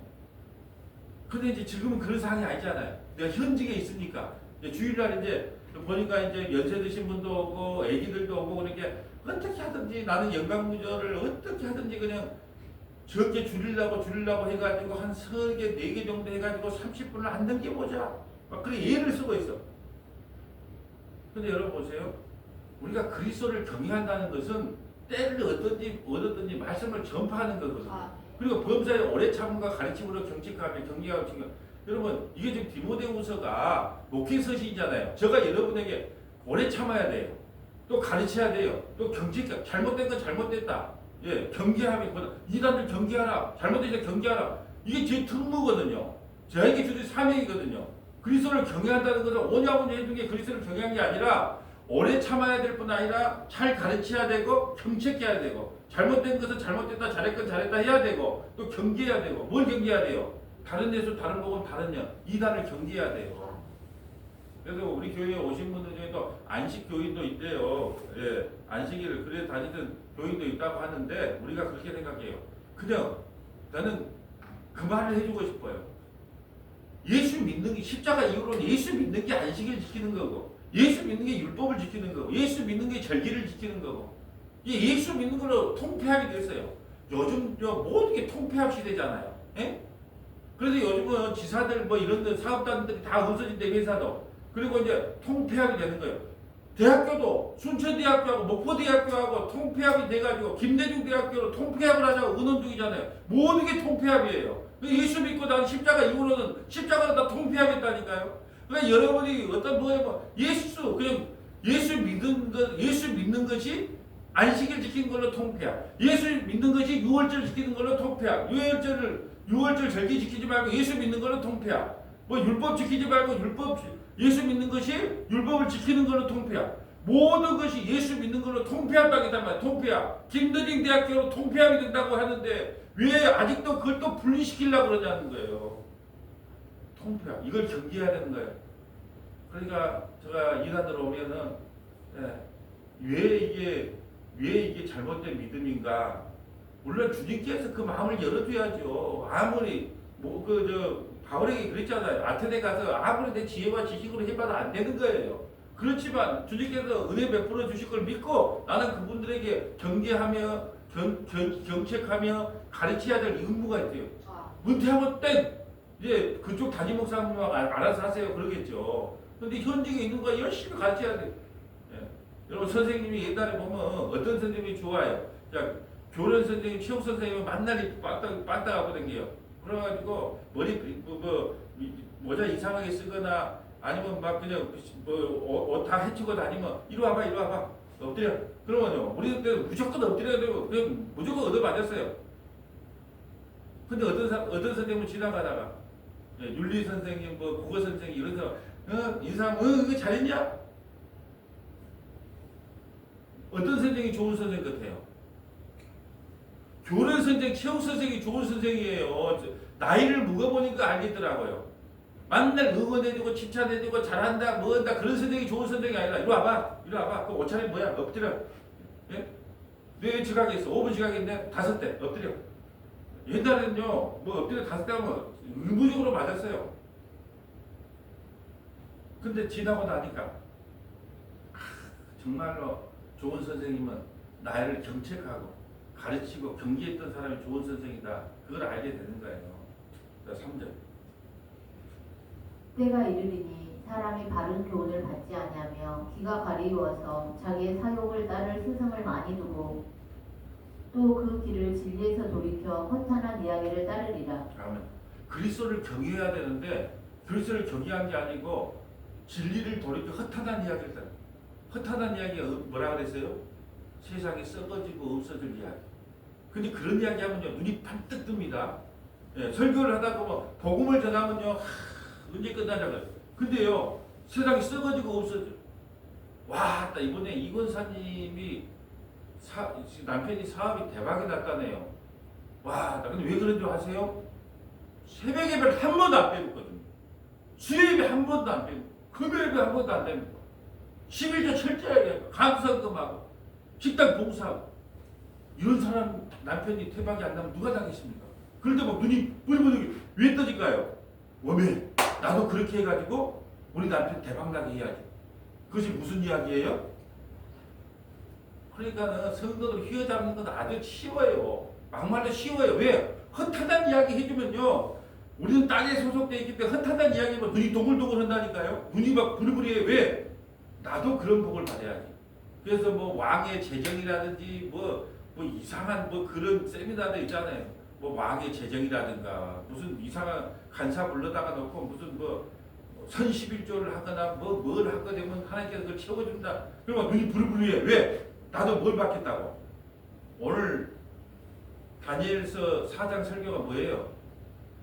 근데 이제 지금은 그런 상황이 아니잖아요. 내가 현직에 있으니까. 주일날 이제 보니까 이제 연세 드신 분도 오고 애기들도 오고 그러니까 어떻게 하든지 나는 연강구절을 어떻게 하든지 그냥 적게 줄이려고 해가지고 한 3개, 4개 정도 해가지고 30분을 안 넘겨보자. 막 그래 예를 쓰고 있어. 근데 여러분 보세요. 우리가 그리스도를 경외한다는 것은 때를 얻었든지 말씀을 전파하는 거거든요. 그리고 범사에 오래 참음과 가르침으로 경책하며 경계하고 지금 여러분 이게 지금 디모데후서가 목회서신이잖아요. 제가 여러분에게 오래 참아야 돼요. 또 가르쳐야 돼요. 또 경책 잘못된 건 잘못됐다. 예, 경계하면 이단들 경계하라. 잘못된 거 경계하라. 이게 제 특무거든요. 저에게 주신 사명이거든요. 그리스도를 경외한다는 것은 오냐오냐 해준 게 그리스도를 경외한 게 아니라 오래 참아야 될 뿐 아니라 잘 가르쳐야 되고 경책해야 되고 잘못된 것은 잘못됐다 잘했건 잘했다 해야 되고 또 경계해야 되고 뭘 경계해야 돼요? 다른 예수 다른 복음 다른 년 이단을 경계해야 돼요. 그래서 우리 교회에 오신 분들 중에도 안식 교인도 있대요. 예, 안식일을 그래 다니던 교인도 있다고 하는데 우리가 그렇게 생각해요. 그냥 나는 그 말을 해주고 싶어요. 예수 믿는 게 십자가 이후로는 예수 믿는 게 안식일 지키는 거고 예수 믿는 게 율법을 지키는 거고 예수 믿는 게 절기를 지키는 거고 예수 믿는 걸로 통폐합이 됐어요. 요즘 모든 게 통폐합 시대잖아요. 예? 그래서 요즘은 지사들 뭐 이런 데 사업단들이 다 없어진대 회사도. 그리고 이제 통폐합이 되는 거예요. 대학교도 순천대학교하고 목포대학교하고 통폐합이 돼가지고 김대중대학교로 통폐합을 하자고 의논 중이잖아요. 모든 게 통폐합이에요. 예수 믿고 난 십자가 이후로는 십자가는 다 통폐합했다니까요. 그러니까 여러분이 어떤 뭐예요? 그냥 예수 믿는 것이 안식일 지키는 걸로 통폐합. 예수 믿는 것이 유월절 지키는 걸로 통폐합. 유월절 절기 지키지 말고 예수 믿는 걸로 통폐합. 뭐 율법 지키지 말고 예수 믿는 것이 율법을 지키는 걸로 통폐합. 모든 것이 예수 믿는 걸로 통폐합하겠단 말이야. 통폐합. 김대중 대학교로 통폐합이 된다고 하는데 왜 아직도 그걸 또 분리시키려고 그러냐는 거예요. 통폐합. 이걸 경계해야 되는 거예요. 그러니까 제가 이단으로 오면은 왜 이게 잘못된 믿음인가? 물론 주님께서 그 마음을 열어줘야죠. 아무리 바울에게 그랬잖아요. 아테네 가서 아무리 내 지혜와 지식으로 해봐도 안 되는 거예요. 그렇지만 주님께서 은혜 베풀어 주실 걸 믿고 나는 그분들에게 경계하며 경책하며 가르쳐야 될 의무가 있대요. 은퇴하면 땡! 이제 그쪽 담임 목사님은 알아서 하세요. 그러겠죠. 근데 현직에 있는 거 열심히 가르쳐야 돼요. 예. 여러분 선생님이 옛날에 보면 어떤 선생님이 좋아요. 자, 교련 선생님, 체육 선생님은 만날이 빠따가고 댕겨요. 그래가지고 머리 모자 이상하게 쓰거나 아니면 막 그냥 옷 다 해치고 다니면 이리 와봐 엎드려. 그러면요 우리 때는 무조건 엎드려야 되고 그냥 무조건 얻어맞았어요. 근데 어떤 선생님은 지나가다가 윤리 선생님, 국어 선생님 이래서 인상 이거 잘했냐? 어떤 선생님이 좋은 선생님 같아요? 교련 선생, 체육 선생이 좋은 선생이에요. 나이를 묵어보니까 알겠더라고요. 맨날 응원해주고 칭찬해주고 잘한다 뭐한다 그런 선생이 좋은 선생이 아니라 이리 와봐 이리 와봐 그 옷차림 뭐야 엎드려 예? 내 지각이 있어 5분 지각인데 5대 엎드려 옛날에는요 뭐 엎드려 5대 하면 의무적으로 맞았어요. 근데 지나고 나니까 정말로 좋은 선생님은 나를 경책하고 가르치고 경계했던 사람이 좋은 선생이다 그걸 알게 되는 거예요. 자 3절 때가 이르리니 사람이 바른 교훈을 받지 아니하며 귀가 가리워서 자기의 사욕을 따를 스승을 많이 두고 또 그 길을 진리에서 돌이켜 허탄한 이야기를 따르리라. 아멘. 그리스도를 경외해야 되는데 그리스도를 경외한 게 아니고 진리를 돌이켜 헛하다는 이야기를 따라. 헛하다는 이야기가 뭐라 그랬어요? 세상이 썩어지고 없어질 이야기. 근데 그런 이야기 하면요 눈이 반뜩 뜹니다. 예, 설교를 하다 보면 복음을 전하면요 언제 끝나냐고요. 근데요 세상이 썩어지고 없어져. 와, 나 이번에 이권사님이 남편이 사업이 대박이 났다네요. 와, 나 근데 왜 그런 줄 아세요? 새벽 예배를 한 번도 안 빼먹거든요. 수요 예배 한 번도 안 빼먹고 금요 예배 한 번도 안 빼먹고 11조 철저하게 감사금하고 식당 봉사하고 이런 사람 남편이 대박이 안 나면 누가 당했습니까? 그럴 때 막 눈이 뿌리뿌리 왜 떠질까요? 왜? 나도 그렇게 해가지고 우리 남편 대박나게 해야지. 그것이 무슨 이야기예요? 그러니까는 성도들 휘어잡는 건 아주 쉬워요. 막말로 쉬워요. 왜? 헛하다는 이야기 해주면요. 우리는 땅에 소속되어 있기 때문에 헛하다는 이야기면 눈이 동글동글 한다니까요. 눈이 막 부리부리해. 왜? 나도 그런 복을 받아야지. 그래서 뭐 왕의 재정이라든지 뭐 이상한 뭐 그런 세미나들 있잖아요. 뭐 왕의 재정이라든가 무슨 이상한 간사 불러다가 놓고 무슨 뭐 선십일조를 하거나 뭘 하게 되면 하나님께서 그걸 채워준다. 그러면 눈이 부르부르해. 왜? 나도 뭘 받겠다고. 오늘 다니엘서 4장 설교가 뭐예요?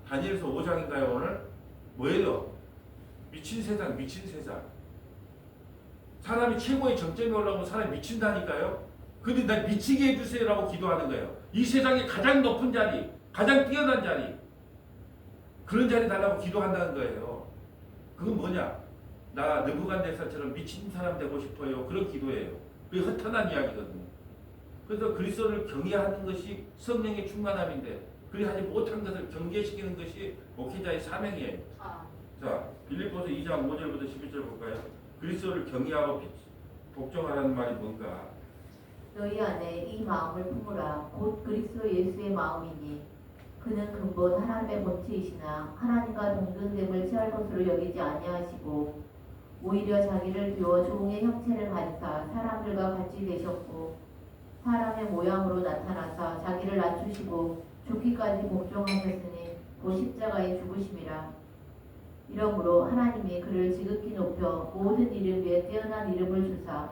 다니엘서 5장인가요 오늘? 뭐예요? 미친 세상, 미친 세상. 사람이 최고의 정점에 올라오면 사람이 미친다니까요. 근데 날 미치게 해주세요라고 기도하는 거예요. 이 세상에 가장 높은 자리, 가장 뛰어난 자리, 그런 자리 달라고 기도한다는 거예요. 그건 뭐냐? 나 느부갓네살처럼 미친 사람 되고 싶어요. 그런 기도예요. 그게 헛한한 이야기거든요. 그래서 그리스도를 경외하는 것이 성령의 충만함인데 그리 하지 못한 것을 경계시키는 것이 목회자의 사명이에요. 자, 빌립보서 2장 5절부터 11절 볼까요? 그리스도를 경외하고 복종하라는 말이 뭔가? 너희 안에 이 마음을 품으라. 곧 그리스도 예수의 마음이니 그는 근본 하나님의 본체이시나 하나님과 동등됨을 취할 것으로 여기지 아니하시고 오히려 자기를 비워 종의 형체를 가지사 사람들과 같이 되셨고 사람의 모양으로 나타나사 자기를 낮추시고 죽기까지 복종하셨으니 곧 십자가에 죽으심이라. 이러므로 하나님이 그를 지극히 높여 모든 이름 위에 뛰어난 이름을 주사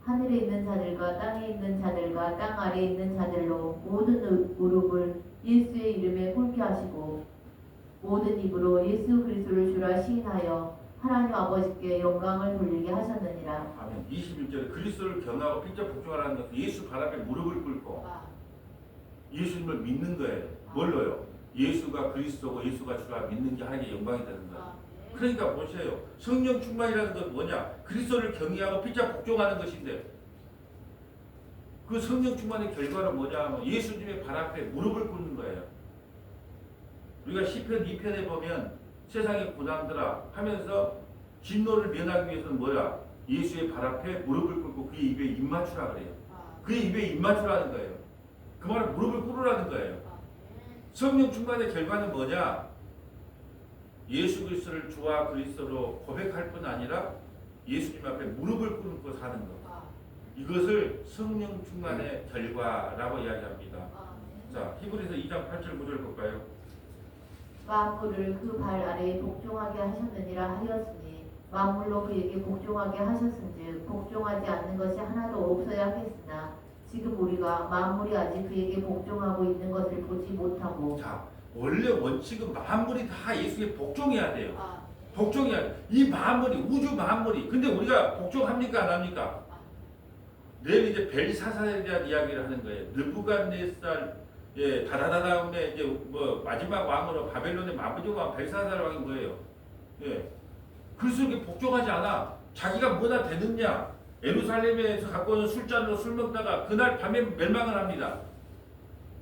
하늘에 있는 자들과 땅에 있는 자들과 땅 아래에 있는 자들로 모든 무릎을 예수의 이름에 꿇게 하시고 모든 입으로 예수 그리스도를 주라 시인하여 하나님 아버지께 영광을 돌리게 하셨느니라. 아멘. 21절에 그리스도를 경하고 필적 복종하라는 것은 예수 발 앞에 무릎을 꿇고 예수님을 믿는 거예요. 뭘로요? 예수가 그리스도고 예수가 주라 믿는 게 하나님의 영광이 되는 거예요. 그러니까 보세요. 성령 충만이라는 건 뭐냐? 그리스도를 경외하고 필적 복종하는 것인데 그 성령 충만의 결과는 뭐냐? 예수님의 발 앞에 무릎을 꿇는 거예요. 우리가 시편 2편에 보면 세상의 고난들아 하면서 진노를 면하기 위해서는 뭐야? 예수의 발 앞에 무릎을 꿇고 그의 입에 입 맞추라 그래요. 그의 입에 입 맞추라는 거예요. 그 말은 무릎을 꿇으라는 거예요. 성령 충만의 결과는 뭐냐? 예수 그리스도를 주와 그리스도로 고백할 뿐 아니라 예수님 앞에 무릎을 꿇고 사는 것. 이것을 성령 충만의 결과라고 이야기합니다. 자, 히브리서 2장 8절 9절 볼까요? 만물을 그 발 아래에 복종하게 하셨느니라 하였으니 만물로 그에게 복종하게 하셨은즉 복종하지 않는 것이 하나도 없어야 하겠으나 지금 우리가 만물이 아직 그에게 복종하고 있는 것을 보지 못하고. 자, 원래 원칙은 만물이 다 예수에게 복종해야 돼요. 복종해야 돼. 이 만물이 우주 만물이. 근데 우리가 복종합니까 안 합니까? 내일 이제 벨사살에 대한 이야기를 하는 거예요. 느부갓네살 다다다다음에 이제 뭐 마지막 왕으로 바벨론의 마부지 왕 벨사살 왕이 뭐예요? 예. 그리스도에게 복종하지 않아. 자기가 뭐나 되느냐. 예루살렘에서 갖고 오는 술잔으로 술 먹다가 그날 밤에 멸망을 합니다.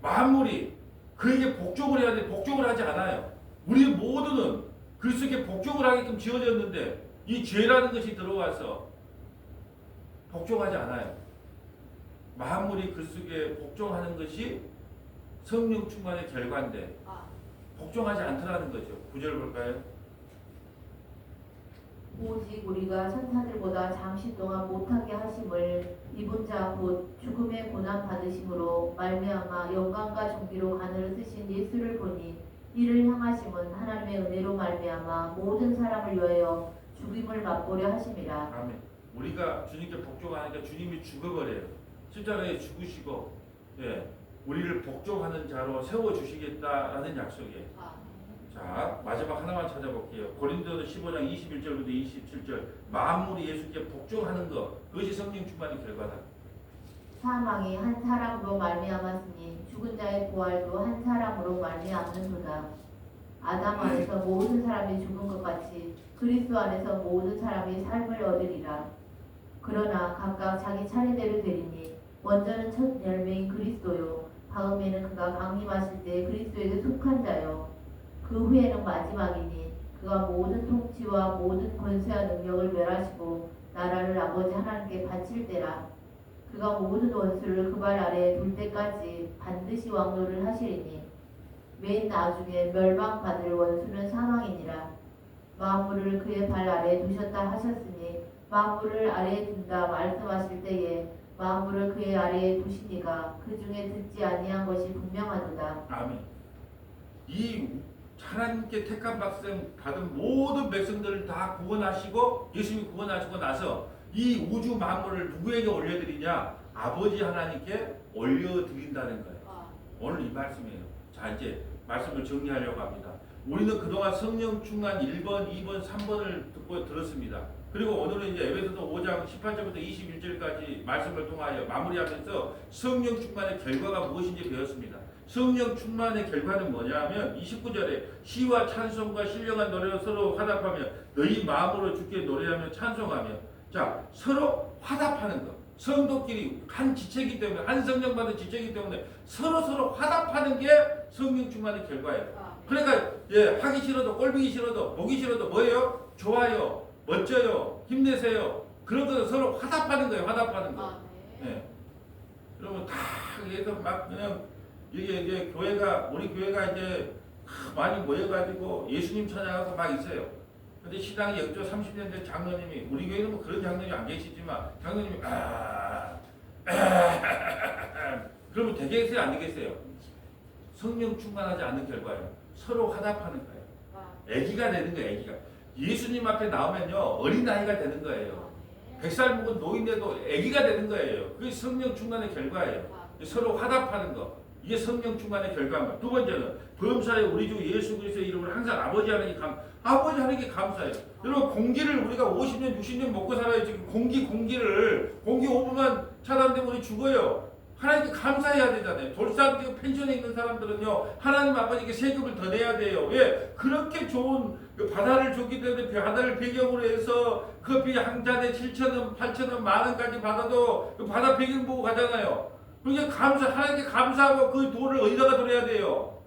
만물이 그에게 복종을 해야 돼. 복종을 하지 않아요. 우리 모두는 그리스도에게 복종을 하게끔 지어졌는데 이 죄라는 것이 들어와서 복종하지 않아요. 만물이 그리스도에게 복종하는 것이 성령 충만의 결과인데 복종하지 않더라는 거죠. 9절 볼까요? 오직 우리가 천사들보다 잠시 동안 못하게 하심을 입은 자 곧 죽음의 고난 받으심으로 말미암아 영광과 존귀로 가늘을 쓰신 예수를 보니 이를 향하심은 하나님의 은혜로 말미암아 모든 사람을 위하여 죽임을 맛보려 하심이라. 아멘. 우리가 주님께 복종하니까 주님이 죽어버려요. 십자가에 죽으시고, 예, 우리를 복종하는 자로 세워 주시겠다라는 약속이에요. 자, 마지막 하나만 찾아볼게요. 고린도서 15장 21절부터 27절. 만물이 예수께 복종하는 것, 그것이 성령 충만의 결과다. 사망이 한 사람으로 말미암았으니 죽은 자의 부활도 한 사람으로 말미암는도다. 아담 안에서 모든 사람이 죽은 것 같이 그리스도 안에서 모든 사람이 삶을 얻으리라. 그러나 각각 자기 차례대로 되리니 먼저는 첫 열매인 그리스도요 다음에는 그가 강림하실 때 그리스도에게 속한 자요 그 후에는 마지막이니 그가 모든 통치와 모든 권세와 능력을 멸하시고 나라를 아버지 하나님께 바칠 때라. 그가 모든 원수를 그 발 아래에 둘 때까지 반드시 왕노를 하시리니 맨 나중에 멸망받을 원수는 사망이니라. 만물을 그의 발 아래에 두셨다 하셨으니 만물을 아래에 둔다 말씀하실 때에 만물을 그의 아래에 두시니가 그 중에 듣지 아니한 것이 분명하도다. 아멘. 이 하나님께 택한 백성 받은 모든 백성들을 다 구원하시고 예수님이 구원하시고 나서 이 우주 만물을 누구에게 올려드리냐? 아버지 하나님께 올려드린다는 거예요. 오늘 이 말씀이에요. 자, 이제 말씀을 정리하려고 합니다. 우리는 그동안 성령 충만 1번, 2번, 3번을 듣고 들었습니다. 그리고 오늘은 이제 에베소서 5장 18절부터 21절까지 말씀을 통하여 마무리하면서 성령 충만의 결과가 무엇인지 배웠습니다. 성령 충만의 결과는 뭐냐면 29절에 시와 찬송과 신령한 노래로 서로 화답하며 너희 마음으로 주께 노래하며 찬송하며. 자, 서로 화답하는 것. 성도끼리 한 지체이기 때문에, 한 성령 받은 지체이기 때문에 서로 화답하는 게 성령 충만의 결과예요. 그러니까 예, 하기 싫어도 꼴보기 싫어도 보기 싫어도 뭐예요? 좋아요, 멋져요, 힘내세요. 그런 것을 서로 화답하는 거예요. 화답하는 거. 예. 여러분 다 그래서 막 그냥 이게 이제 교회가 우리 교회가 이제 많이 모여가지고 예수님 찬양하고 막 있어요. 근데 신앙이 역조 30년 된 장로님이 우리 교회는 뭐 그런 장로님이 안 계시지만 장로님이 그러면 되겠어요? 안 되겠어요? 성령 충만하지 않는 결과예요. 서로 화답하는 거예요. 애기가 되는 거예요. 애기가. 예수님 앞에 나오면요 어린아이가 되는 거예요. 100살 먹은 노인데도 애기가 되는 거예요. 그게 성령 충만의 결과예요. 서로 화답하는 거. 이게 성령 충만의 결과입니다. 두 번째는 범사에 우리 주 예수 그리스도의 이름을 항상 아버지 하나님께 감사해요. 여러분 공기를 우리가 50년 60년 먹고 살아요. 지금 공기 5분만 차단되면 우리 죽어요. 하나님께 감사해야 되잖아요. 돌산되고 펜션에 있는 사람들은요 하나님 아버지께 세금을 더 내야 돼요. 왜? 그렇게 좋은 그 바다를 줬기 때문에 바다를 배경으로 해서 커피 한 잔에 7,000원 8,000원 만원까지 받아도 그 바다 배경 보고 가잖아요. 그러니까 하나님께 감사하고 그 돈을 어디다가 드려야 돼요?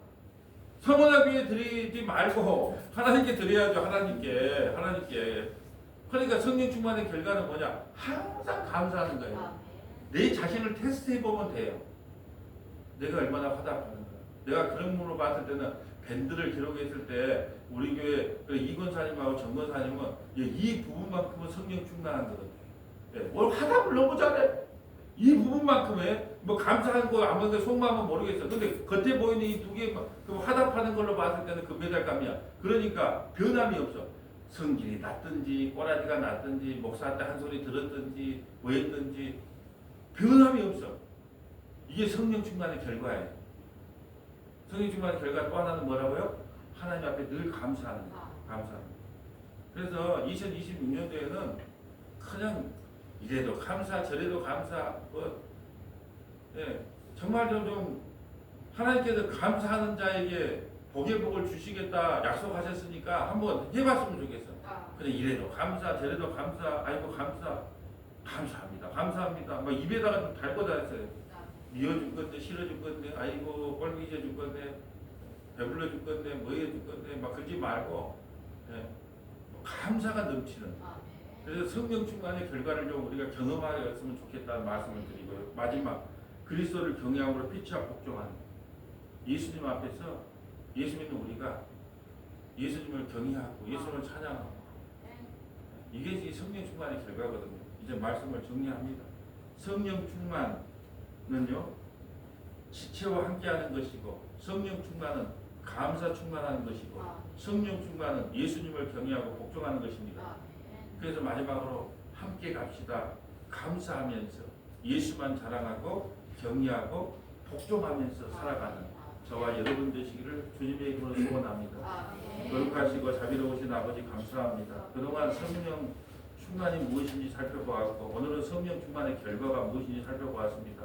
성원하기에 드리지 말고 하나님께 드려야죠. 하나님께. 그러니까 성령 충만의 결과는 뭐냐? 항상 감사하는 거예요. 내 자신을 테스트해보면 돼요. 내가 얼마나 화답하는가. 내가 그런 분으로 봤을 때는 밴드를 기록했을 때 우리 교회 이권사님하고 정권사님은 이 부분만큼은 성령 충만한 것 같아요. 뭘 화답을 너무 잘해. 이 부분만큼에 뭐 감사한 거 아무튼 속마음은 모르겠어. 근데 겉에 보이는 이 두 개 화답하는 걸로 봤을 때는 금메달감이야. 그러니까 변함이 없어. 성질이 났든지 꼬라지가 났든지 목사한테 한 소리 들었든지 뭐 했든지 변함이 없어. 이게 성령 충만의 결과예요. 성령 충만의 결과 또 하나는 뭐라고요? 하나님 앞에 늘 감사하는 거예요. 감사하는 거예요. 그래서 2026년도에는 그냥 이래도 감사 저래도 감사 예, 정말 좀 하나님께서 감사하는 자에게 복의 복을 주시겠다 약속하셨으니까 한번 해봤으면 좋겠어. 그래 이래도 감사 저래도 감사 아이고 감사합니다 감사합니다 막 입에다가 좀 달고 다녔어요. 미워줄 건데 싫어줄 건데 아이고 꼴비져 줄 건데 배불러 줄 건데 뭐 해줄 건데 막 그러지 말고 뭐 감사가 넘치는 그래서 성령 충만의 결과를 좀 우리가 경험하였으면 좋겠다는 말씀을 드리고요. 마지막 그리스도를 경외함으로 피차 복종하는 예수님 앞에서 예수 믿는 우리가 예수님을 경외하고 예수님을 찬양하고 이게 이 성령 충만의 결과거든요. 이제 말씀을 정리합니다. 성령 충만은요 지체와 함께하는 것이고 성령 충만은 감사 충만하는 것이고 성령 충만은 예수님을 경외하고 복종하는 것입니다. 그래서 마지막으로 함께 갑시다. 감사하면서 예수만 자랑하고 경외하고 복종하면서 살아가는 저와 여러분 되시기를 주님의 이름으로 소원합니다. 거룩하시고 자비로우신 아버지 감사합니다. 그동안 성령 충만이 무엇인지 살펴보았고 오늘은 성령 충만의 결과가 무엇인지 살펴보았습니다.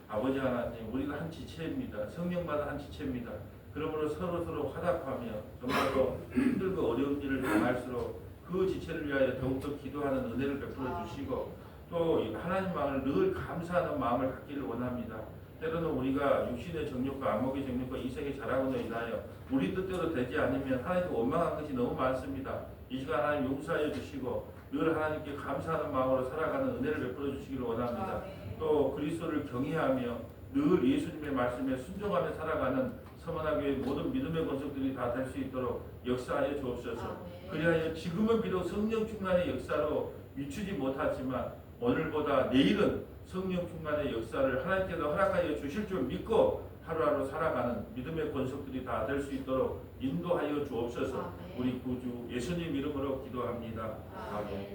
아버지 하나님 우리는 한 지체입니다. 성령마다 한 지체입니다. 그러므로 서로 화답하며 정말로 힘들고 어려운 일을 당할수록 그 지체를 위하여 더욱더 기도하는 은혜를 베풀어 주시고 또 하나님 마음을 늘 감사하는 마음을 갖기를 원합니다. 때로는 우리가 육신의 정욕과 안목의 정욕과 이생의 자랑으로 인하여 우리 뜻대로 되지 않으면 하나님께 원망한 것이 너무 많습니다. 이 시간 하나님 용서하여 주시고 늘 하나님께 감사하는 마음으로 살아가는 은혜를 베풀어 주시기를 원합니다. 또 그리스도를 경외하며 늘 예수님의 말씀에 순종하며 살아가는 서머나교회 모든 믿음의 권속들이 다 될 수 있도록 역사하여 주옵소서. 그리하여 지금은 비록 성령 충만의 역사로 미치지 못하지만 오늘보다 내일은 성령 충만의 역사를 하나님께서 허락하여 주실 줄 믿고 하루하루 살아가는 믿음의 권속들이 다 될 수 있도록 인도하여 주옵소서. 우리 구주 예수님 이름으로 기도합니다. 아멘.